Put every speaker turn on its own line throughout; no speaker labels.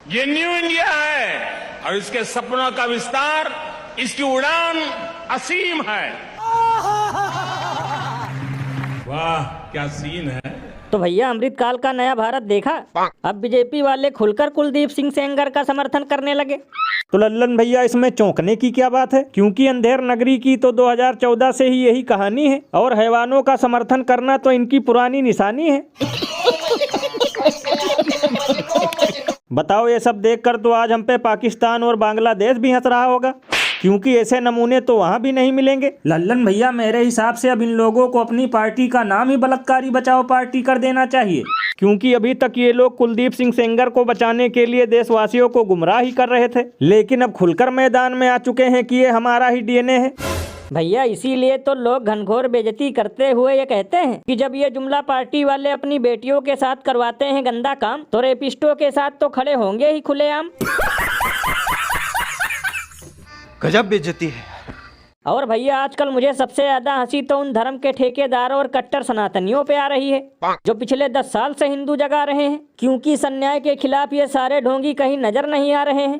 ये new India है और इसके सपनों का विस्तार, इसकी उड़ान असीम है। वाह क्या सीन है।
तो भैया अमृतकाल का नया भारत देखा? अब बीजेपी वाले खुलकर कुलदीप सिंह सेंगर का समर्थन करने लगे।
तो लल्लन भैया इसमें चौंकने की क्या बात है, क्योंकि अंधेर नगरी की तो 2014 से ही यही कहानी है और हैवानों का समर्थन करना तो इनकी पुरानी निशानी है। बताओ, ये सब देखकर तो आज हम पे पाकिस्तान और बांग्लादेश भी हंस रहा होगा, क्योंकि ऐसे नमूने तो वहाँ भी नहीं मिलेंगे। लल्लन भैया मेरे हिसाब से अब इन लोगों को अपनी पार्टी का नाम ही बलात्कारी बचाओ पार्टी कर देना चाहिए, क्योंकि अभी तक ये लोग कुलदीप सिंह सेंगर को बचाने के लिए देशवासियों को गुमराह ही कर रहे थे, लेकिन अब खुलकर मैदान में आ चुके हैं कि ये हमारा ही डीएनए है।
भैया इसीलिए तो लोग घनघोर बेइज्जती करते हुए ये कहते हैं कि जब ये जुमला पार्टी वाले अपनी बेटियों के साथ करवाते हैं गंदा काम, तो रेपिस्टों के साथ तो खड़े होंगे ही खुलेआम।
गजब बेइज्जती है।
और भैया आजकल मुझे सबसे ज्यादा हंसी तो उन धर्म के ठेकेदारों और कट्टर सनातनियों पे आ रही है, जो पिछले 10 साल से हिंदू जगा रहे हैं, क्योंकि इस अन्याय के खिलाफ ये सारे ढोंगी कहीं नजर नहीं आ रहे हैं।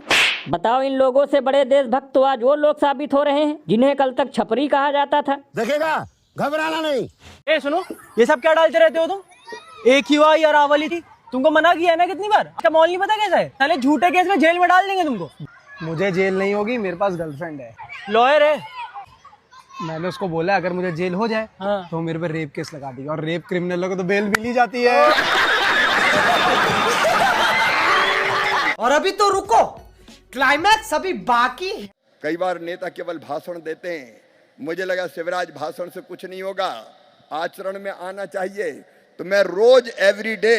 बताओ, इन लोगों से बड़े देशभक्त तो आज वो लोग साबित हो रहे हैं जिन्हें कल तक छपरी कहा जाता था।
देखेगा, घबराना नहीं।
ए सुनो, ये सब क्या डालते रहते हो तुम? एक ही हुआ या रावली थी, तुमको मना किया है ना कितनी बार। इसका मॉल नहीं पता कैसा है, साले झूठे केस में जेल में डाल देंगे तुमको।
मुझे जेल नहीं होगी, मेरे पास गर्लफ्रेंड है।
लॉयर है।
मैंने उसको बोला अगर मुझे जेल हो जाए तो मेरे पे रेप केस लगा देगी, और रेप क्रिमिनलों को तो बेल मिल ही जाती है।
और अभी तो रुको, क्लाइमैक्स अभी बाकी है।
कई बार नेता केवल भाषण देते हैं, मुझे लगा शिवराज भाषण से कुछ नहीं होगा, आचरण में आना चाहिए। तो मैं रोज एवरीडे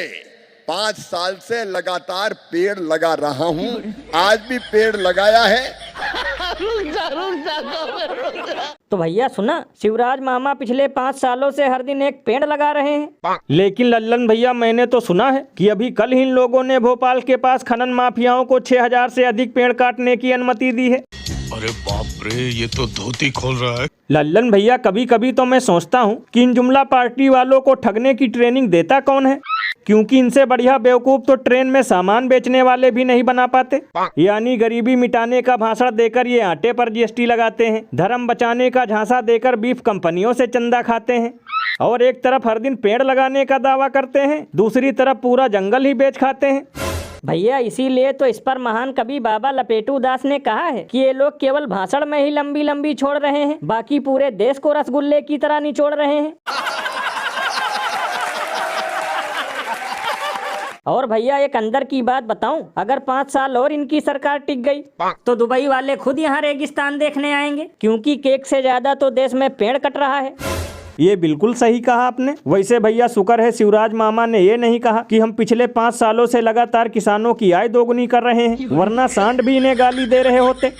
5 साल से लगातार पेड़ लगा रहा हूं, आज भी पेड़ लगाया है।
तो भैया सुना, शिवराज मामा पिछले 5 सालों से हर दिन एक पेड़ लगा रहे हैं।
लेकिन लल्लन भैया मैंने तो सुना है कि अभी कल ही इन लोगों ने भोपाल के पास खनन माफियाओं को 6000 से अधिक पेड़ काटने की अनुमति दी है।
अरे बाप रे, ये तो धोती खोल रहा है।
लल्लन भैया कभी कभी तो मैं सोचता हूँ कि इन जुमला पार्टी वालों को ठगने की ट्रेनिंग देता कौन है, क्योंकि इनसे बढ़िया बेवकूफ तो ट्रेन में सामान बेचने वाले भी नहीं बना पाते। यानी गरीबी मिटाने का भाषण देकर ये आटे पर जीएसटी लगाते हैं, धर्म बचाने का झांसा देकर बीफ कंपनियों से चंदा खाते हैं, और एक तरफ हर दिन पेड़ लगाने का दावा करते हैं, दूसरी तरफ पूरा जंगल ही बेच खाते हैं।
भैया इसीलिए तो इस पर महान कवि बाबा लपेटू दास ने कहा है कि ये लोग केवल भाषण में ही लंबी लंबी छोड़ रहे हैं, बाकी पूरे देश को रसगुल्ले की तरह निचोड़ रहे हैं। और भैया एक अंदर की बात बताऊं, अगर 5 साल और इनकी सरकार टिक गई तो दुबई वाले खुद यहाँ रेगिस्तान देखने आएंगे, क्योंकि केक से ज्यादा तो देश में पेड़ कट रहा है।
ये बिल्कुल सही कहा आपने। वैसे भैया शुक्र है शिवराज मामा ने ये नहीं कहा कि हम पिछले 5 सालों से लगातार किसानों की आय दोगुनी कर रहे हैं, वरना सांड भी इन्हें गाली दे रहे होते।